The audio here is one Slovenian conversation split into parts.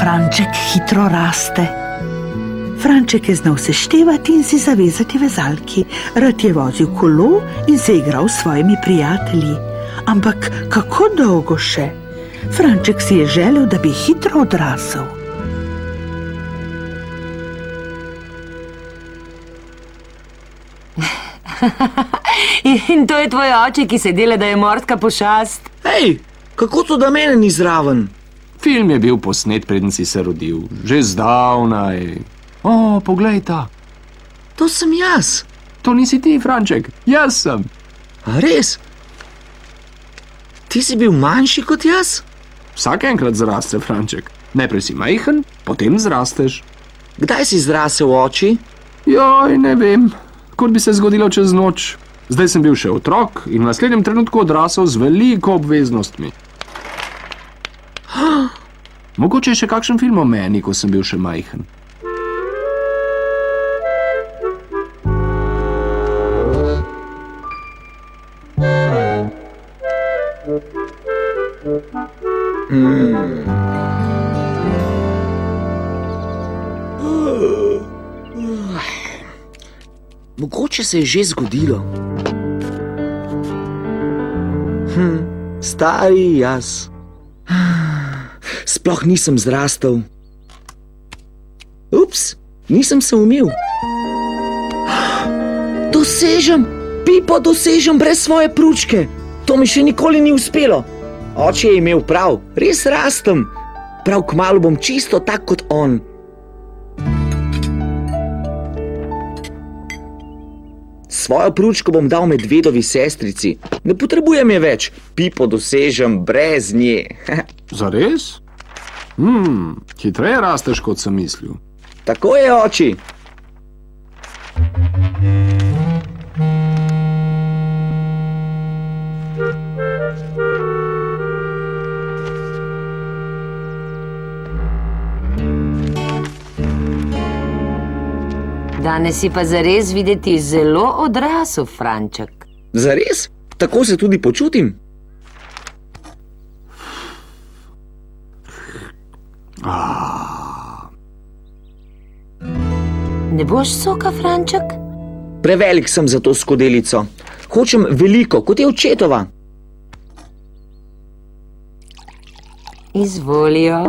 Franček hitro raste. Franček je znal seštevati in si zavezati vezalki. Rad je vozil kolo in se igral s svojimi prijatelji. Ampak kako dolgo še? Franček si je želel, da bi hitro odrasel. In to je tvoj oče, ki se dela, da je morska pošast? Hej, kako to, da mene ni zraven? Film je bil posnet, preden si se rodil. Že zdavnaj. O, poglej ta. To sem jaz. To nisi ti, Franček. Jaz sem. A res? Ti si bil manjši kot jaz? Vsak enkrat zraste, Franček. Najprej si majhen, potem zrasteš. Kdaj si zrasel, oči? Joj, ne vem. Kot bi se zgodilo čez noč. Zdaj sem bil še otrok in v naslednjem trenutku odrasel z veliko obveznostmi. Mogoče je še kakšen film o meni, ko sem bil še majhen. Mogoče se je že zgodilo. Stari jaz. Sploh nisem zrastel. Ups, nisem se umil. Dosežem, Pipo dosežem brez svoje pručke. To mi še nikoli ni uspelo. Oče je imel prav, res rastem. Prav kmalu bom čisto tak kot on. Svojo pručko bom dal medvedovi sestrici. Ne potrebujem je več. Pipo dosežem brez nje. Zares? Hitreje rasteš, kot sem mislil. Tako je, oči. Danes si pa zares videti zelo odrasel, Franček. Zares? Tako se tudi počutim. Ne boš soka, Franček? Prevelik sem za to skodelico. Hočem veliko, kot je očetova. Izvolijo.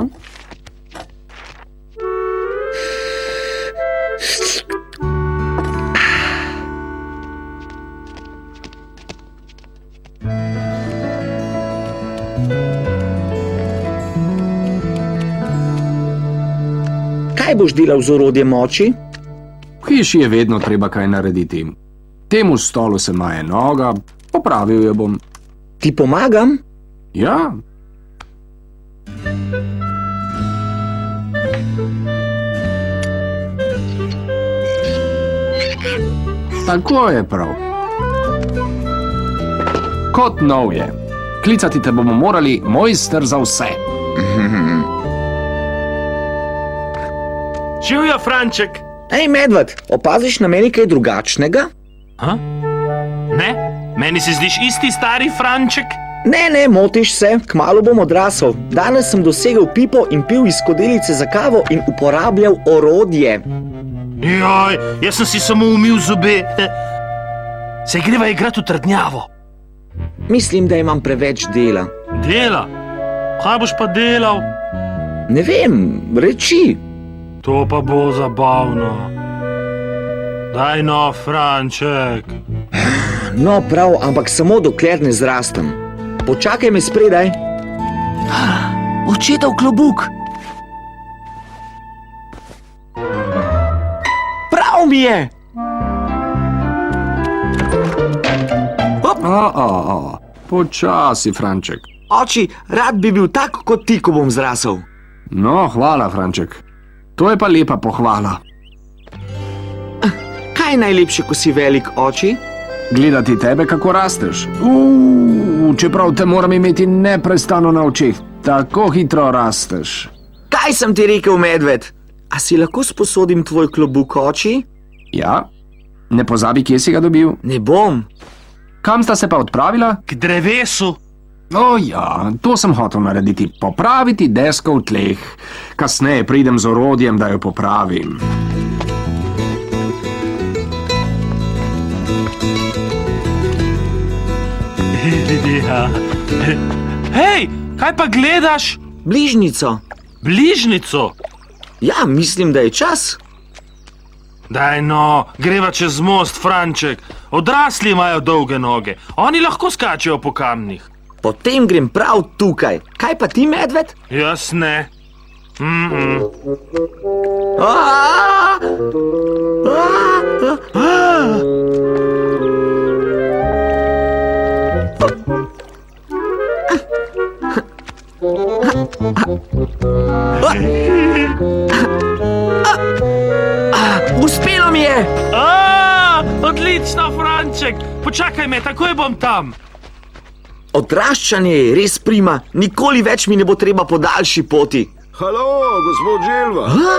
Kaj boš delal z orodjem, oči? V hiši je vedno treba kaj narediti. Temu stolu se maje noga, popravil jo bom. Ti pomagam? Ja. Tako je prav. Kot nov je. Klicati te bomo morali mojster za vse. Živjo, Franček! Ej, medved, opaziš na meni kaj drugačnega? Ne? Meni se zdiš isti stari Franček? Ne, motiš se, kmalu bom odrasel. Danes sem dosegel Pipo in pil iz skodelice za kavo in uporabljal orodje. Joj, jaz sem si samo umil zobe. Se greva igrati v trdnjavo. Mislim, da imam preveč dela. Dela? Kaj boš pa delal? Ne vem, reči. To pa bo zabavno. Daj no, Franček. No, prav, ampak samo dokler ne zrastem. Počakaj me spredaj. Očetov klobuk. Prav mi je. Počasi, Franček. Oči, rad bi bil tak kot ti, ko bom zrasel. No, hvala, Franček. To je pa lepa pohvala. Kaj je najlepše, ko si velik, oči? Gledati tebe, kako rasteš. Čeprav te moram imeti neprestano na očeh. Tako hitro rasteš. Kaj sem ti rekel, medved? A si lahko sposodim tvoj klobuk, oči? Ja. Ne pozabi, kje si ga dobil. Ne bom. Kam sta se pa odpravila? K drevesu. O ja, to sem hotel narediti, popraviti desko v tleh. Kasneje pridem z orodjem, da jo popravim. Ja. Hej, kaj pa gledaš? Bližnjico. Bližnjico? Ja, mislim, da je čas. Daj no, greva čez most, Franček. Odrasli imajo dolge noge. Oni lahko skačejo po kamnih. Potem grem prav tukaj. Kaj pa ti, medved? Jaz ne. Aaaa! Uspelo mi je! Odlično, Franček. Počakaj me, takoj bom tam. Odraščanje je res prima, nikoli več mi ne bo treba po daljši poti. Halo, gospod Želva. Ha?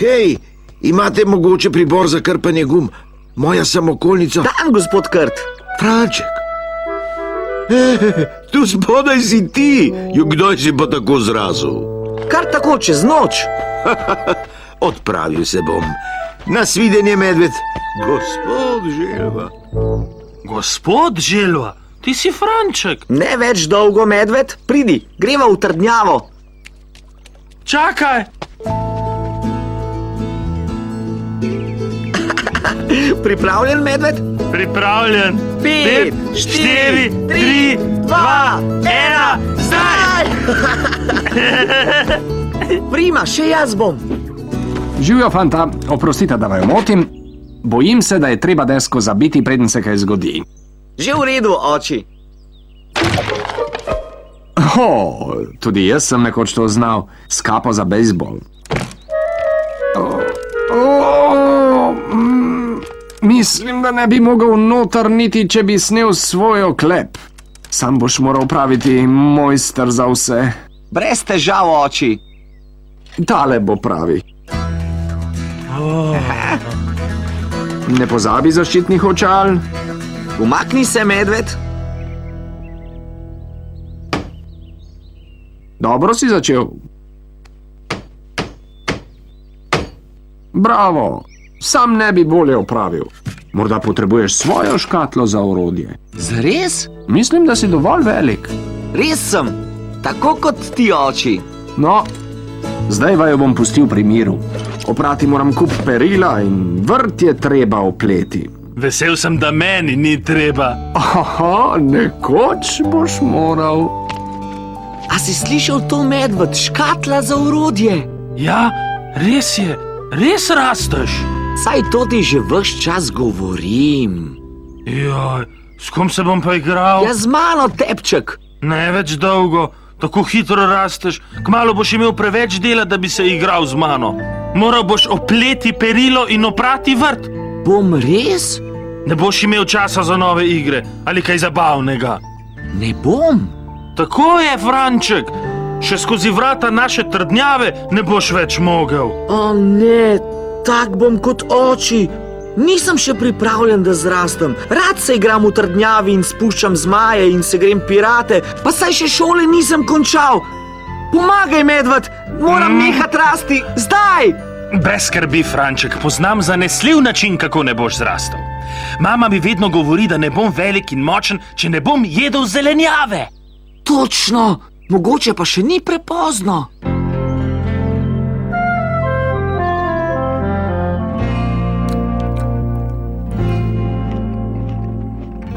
Hej, imate mogoče pribor za krpanje gum? Moja samokolnica. Dan, gospod Krt. Franček. Tu spodaj si ti. Jo, kdaj si pa tako zrazil? Kar tako čez noč. Odpravil se bom. Nasvidenje, medved. Gospod Želva. Gospod Želva, ti si Franček. Ne več dolgo, medved. Pridi, greva v trdnjavo. Čakaj. Pripravljen, medved? Pripravljen. 5, 4, 3, 2, 1, zdaj! Prima, še jaz bom. Živijo, fanta, oprostite, da vaju motim. Bojim se, da je treba desko zabiti, preden se kaj zgodi. Že v redu, oči. Tudi jaz sem nekoč to znal, s kapo za bejzbol. Mislim, da ne bi mogel noter niti, če bi snel svoj oklep. Sam boš moral praviti mojster za vse. Brez težav, oči. Tale bo pravi. Ne pozabi zaščitnih očal. Umakni se, medved. Dobro si začel. Bravo, sam ne bi bolje opravil. Morda potrebuješ svojo škatlo za orodje. Zares? Mislim, da si dovolj velik. Res sem. Tako kot ti, oči. No, zdaj vaju bom pustil pri miru. Oprati moram kup perila in vrt je treba opleti. Vesel sem, da meni ni treba. Aha, nekoč boš moral. A si slišal to, medved? Škatla za orodje. Ja, res je. Res rasteš. Saj to ti že ves čas govorim. Joj, s kom se bom pa igral? Ja, z mano, tepček. Ne več dolgo. Tako hitro rasteš. Kmalu boš imel preveč dela, da bi se igral z mano. Moral boš opleti perilo in oprati vrt. Bom res? Ne boš imel časa za nove igre ali kaj zabavnega. Ne bom. Tako je, Franček. Še skozi vrata naše trdnjave ne boš več mogel. O ne, tak bom kot oči. Nisem še pripravljen, da zrastem. Rad se igram v trdnjavi in spuščam zmaje in se grem pirate, pa saj še šole nisem končal. Pomagaj, medved, moram nehati rasti, zdaj! Brez skrbi, Franček, poznam zanesljiv način, kako ne boš zrastel. Mama mi vedno govori, da ne bom velik in močen, če ne bom jedel zelenjave. Točno, mogoče pa še ni prepozno.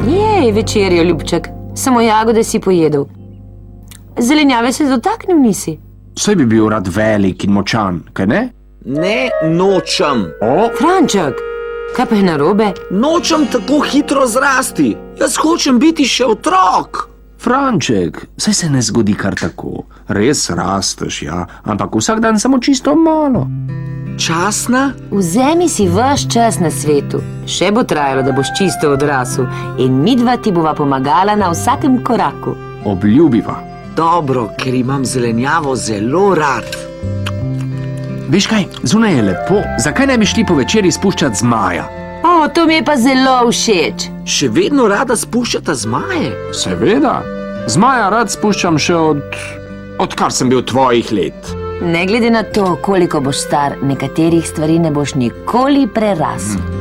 Jej, večerjo, ljubček. Samo jagode si pojedel. Zelenjave se dotaknil nisi. Saj bi bil rad velik in močan, kaj ne? Ne, nočem. Franček, kaj pa je narobe? Nočem tako hitro zrasti. Jaz hočem biti še otrok. Franček, saj se ne zgodi kar tako. Res rasteš, ja, ampak vsak dan samo čisto malo. Časna? Vzemi si ves čas na svetu. Še bo trajalo, da boš čisto odrasel in midva ti bova pomagala na vsakem koraku. Obljubiva. Dobro, ker imam zelenjavo zelo rad. Veš kaj, zunaj je lepo, zakaj ne bi šli po večeri spuščati zmaja? O, to mi je pa zelo všeč. Še vedno rada spuščata zmaje? Seveda, Zmaja rad spuščam še odkar sem bil tvojih let. Ne glede na to, koliko boš star, nekaterih stvari ne boš nikoli prerasel.